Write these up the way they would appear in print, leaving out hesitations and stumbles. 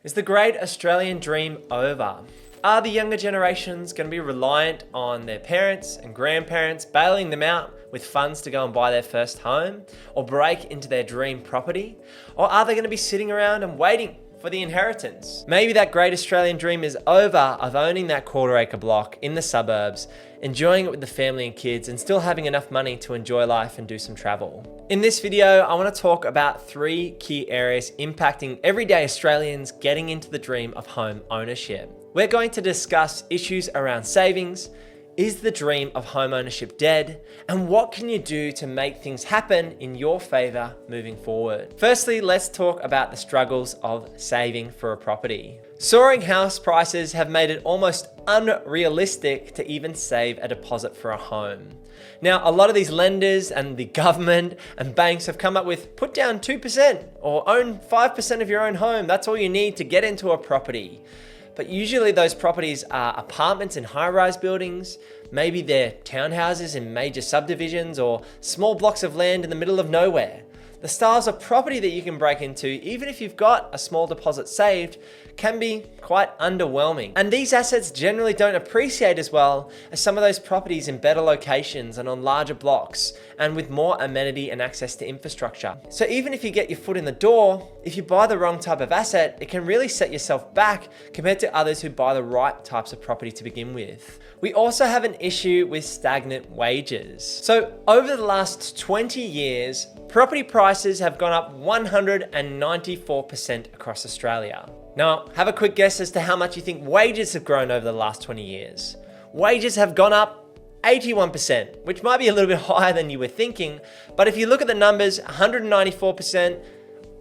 Is the great Australian dream over? Are the younger generations going to be reliant on their parents and grandparents bailing them out with funds to go and buy their first home or break into their dream property? Or are they going to be sitting around and waiting for the inheritance? Maybe that great Australian dream is over of owning that quarter-acre block in the suburbs, enjoying it with the family and kids, and still having enough money to enjoy life and do some travel. In this video, I want to talk about 3 key areas impacting everyday Australians getting into the dream of home ownership. We're going to discuss issues around savings. Is the dream of home ownership dead? And what can you do to make things happen in your favor moving forward? Firstly, let's talk about the struggles of saving for a property. Soaring house prices have made it almost unrealistic to even save a deposit for a home. Now, a lot of these lenders and the government and banks have come up with put down 2% or own 5% of your own home. That's all you need to get into a property. But usually those properties are apartments in high-rise buildings, maybe they're townhouses in major subdivisions or small blocks of land in the middle of nowhere. The styles of property that you can break into, even if you've got a small deposit saved, can be quite underwhelming. And these assets generally don't appreciate as well as some of those properties in better locations and on larger blocks and with more amenity and access to infrastructure. So even if you get your foot in the door, if you buy the wrong type of asset, it can really set yourself back compared to others who buy the right types of property to begin with. We also have an issue with stagnant wages. So over the last 20 years, property prices have gone up 194% across Australia. Now, have a quick guess as to how much you think wages have grown over the last 20 years. Wages have gone up 81%, which might be a little bit higher than you were thinking, but if you look at the numbers, 194%,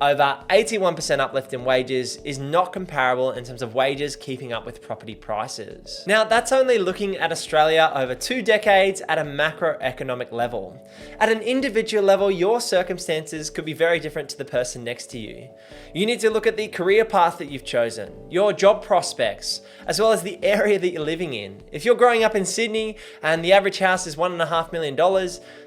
over 81% uplift in wages is not comparable in terms of wages keeping up with property prices. Now, that's only looking at Australia over 2 decades at a macroeconomic level. At an individual level, your circumstances could be very different to the person next to you. You need to look at the career path that you've chosen, your job prospects, as well as the area that you're living in. If you're growing up in Sydney and the average house is $1.5 million,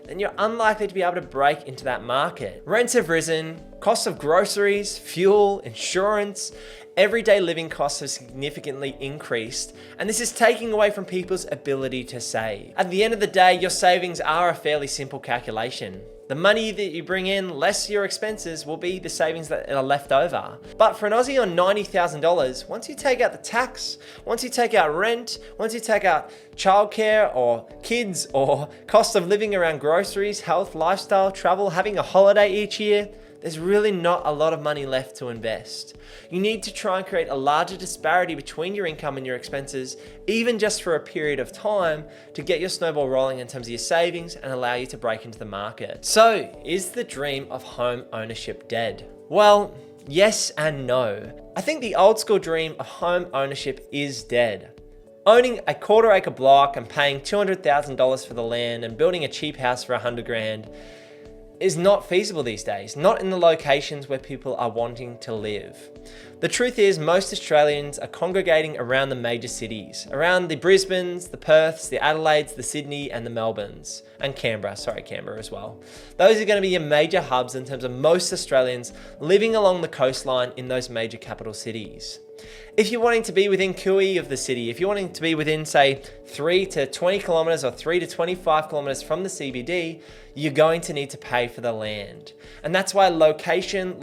then you're unlikely to be able to break into that market. Rents have risen, costs of groceries, fuel, insurance, everyday living costs have significantly increased, and this is taking away from people's ability to save. At the end of the day, your savings are a fairly simple calculation. The money that you bring in, less your expenses, will be the savings that are left over. But for an Aussie on $90,000, once you take out the tax, once you take out rent, once you take out childcare or kids or cost of living around groceries, health, lifestyle, travel, having a holiday each year, there's really not a lot of money left to invest. You need to try and create a larger disparity between your income and your expenses, even just for a period of time, to get your snowball rolling in terms of your savings and allow you to break into the market. So, is the dream of home ownership dead? Well, yes and no. I think the old school dream of home ownership is dead. Owning a quarter-acre block and paying $200,000 for the land and building a cheap house for $100,000 is not feasible these days, not in the locations where people are wanting to live. The truth is, most Australians are congregating around the major cities, around the Brisbanes, the Perths, the Adelaides, the Sydney, and the Melbournes, and Canberra as well. Those are going to be your major hubs in terms of most Australians living along the coastline in those major capital cities. If you're wanting to be within cooey of the city, if you're wanting to be within, say, 3 to 20 kilometers or 3 to 25 kilometers from the CBD, you're going to need to pay for the land. And that's why location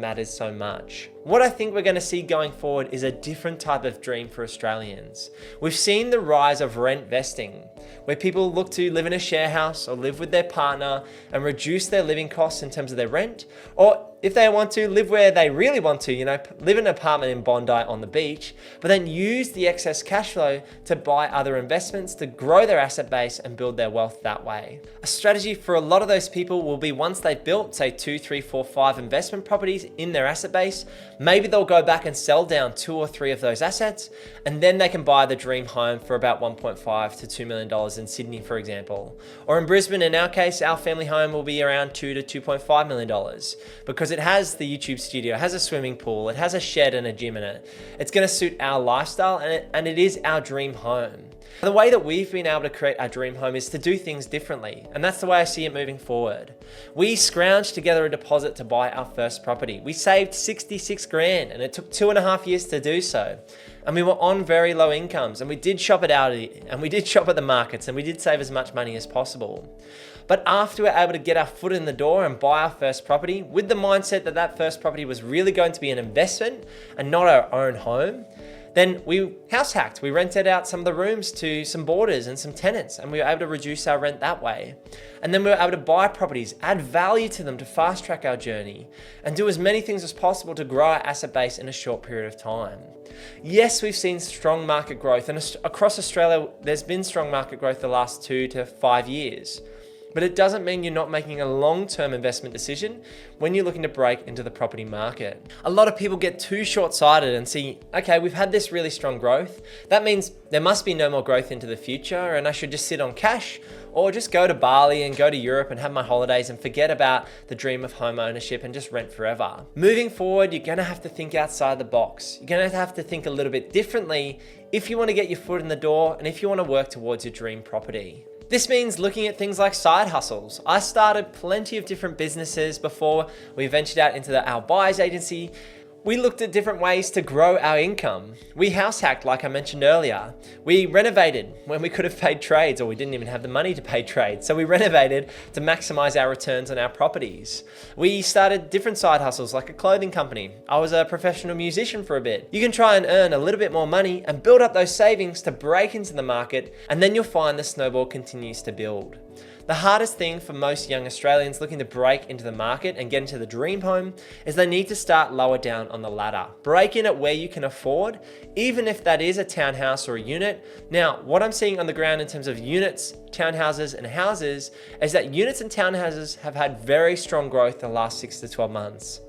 matters so much. What I think we're going to see going forward is a different type of dream for Australians. We've seen the rise of rent vesting, where people look to live in a share house or live with their partner and reduce their living costs in terms of their rent, or if they want to, live where they really want to, live in an apartment in Bondi on the beach, but then use the excess cash flow to buy other investments to grow their asset base and build their wealth that way. A strategy for a lot of those people will be, once they've built, say, 2, 3, 4, 5 investment properties in their asset base, maybe they'll go back and sell down 2 or 3 of those assets, and then they can buy the dream home for about $1.5 to $2 million in Sydney, for example. Or in Brisbane, in our case, our family home will be around $2 to $2.5 million, because it has the YouTube studio, it has a swimming pool, it has a shed and a gym in it. It's going to suit our lifestyle, and it is our dream home. The way that we've been able to create our dream home is to do things differently, and that's the way I see it moving forward. We scrounged together a deposit to buy our first property. We saved 66 grand, and it took 2.5 years to do so. And we were on very low incomes, and we did shop at Aldi, and we did shop at the markets, and we did save as much money as possible. But after we were able to get our foot in the door and buy our first property, with the mindset that that first property was really going to be an investment and not our own home, then we house hacked. We rented out some of the rooms to some boarders and some tenants, and we were able to reduce our rent that way. And then we were able to buy properties, add value to them to fast track our journey, and do as many things as possible to grow our asset base in a short period of time. Yes, we've seen strong market growth, and across Australia, there's been strong market growth the last 2 to 5 years. But it doesn't mean you're not making a long-term investment decision when you're looking to break into the property market. A lot of people get too short-sighted and see, okay, we've had this really strong growth. That means there must be no more growth into the future and I should just sit on cash or just go to Bali and go to Europe and have my holidays and forget about the dream of home ownership and just rent forever. Moving forward, you're gonna have to think outside the box. You're gonna have to think a little bit differently if you wanna get your foot in the door and if you wanna work towards your dream property. This means looking at things like side hustles. I started plenty of different businesses before we ventured out into our buyer's agency. We looked at different ways to grow our income. We house hacked, like I mentioned earlier. We renovated when we could have paid trades, or we didn't even have the money to pay trades. So we renovated to maximize our returns on our properties. We started different side hustles, like a clothing company. I was a professional musician for a bit. You can try and earn a little bit more money and build up those savings to break into the market, and then you'll find the snowball continues to build. The hardest thing for most young Australians looking to break into the market and get into the dream home is they need to start lower down on the ladder. Break in at where you can afford, even if that is a townhouse or a unit. Now, what I'm seeing on the ground in terms of units, townhouses and houses is that units and townhouses have had very strong growth in the last 6 to 12 months.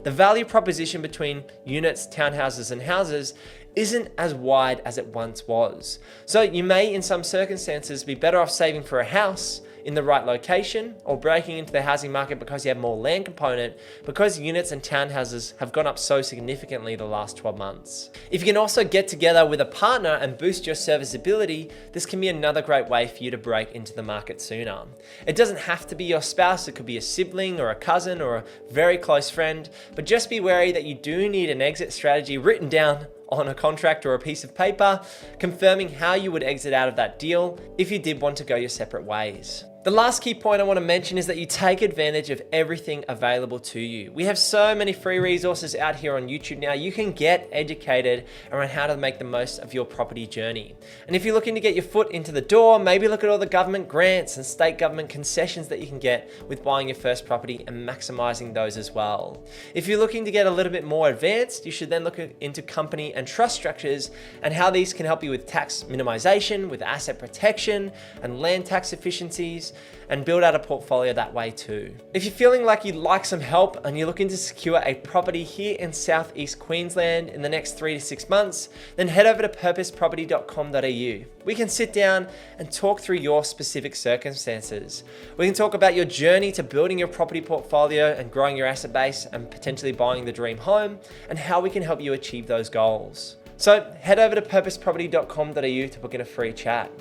The value proposition between units, townhouses and houses isn't as wide as it once was. So you may, in some circumstances, be better off saving for a house in the right location or breaking into the housing market because you have more land component, because units and townhouses have gone up so significantly the last 12 months. If you can also get together with a partner and boost your serviceability, this can be another great way for you to break into the market sooner. It doesn't have to be your spouse, it could be a sibling or a cousin or a very close friend, but just be wary that you do need an exit strategy written down on a contract or a piece of paper, confirming how you would exit out of that deal if you did want to go your separate ways. The last key point I want to mention is that you take advantage of everything available to you. We have so many free resources out here on YouTube now. You can get educated around how to make the most of your property journey. And if you're looking to get your foot into the door, maybe look at all the government grants and state government concessions that you can get with buying your first property and maximizing those as well. If you're looking to get a little bit more advanced, you should then look into company and trust structures and how these can help you with tax minimization, with asset protection and land tax efficiencies, and build out a portfolio that way too. If you're feeling like you'd like some help and you're looking to secure a property here in Southeast Queensland in the next 3 to 6 months, then head over to purposeproperty.com.au. We can sit down and talk through your specific circumstances. We can talk about your journey to building your property portfolio and growing your asset base and potentially buying the dream home, and how we can help you achieve those goals. So head over to purposeproperty.com.au to book in a free chat.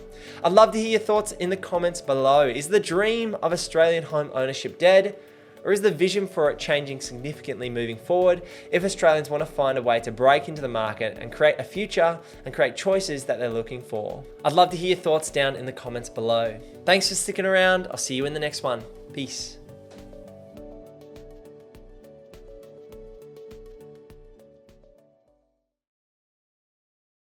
I'd love to hear your thoughts in the comments below. Is the dream of Australian home ownership dead? Or is the vision for it changing significantly moving forward if Australians want to find a way to break into the market and create a future and create choices that they're looking for? I'd love to hear your thoughts down in the comments below. Thanks for sticking around. I'll see you in the next one. Peace.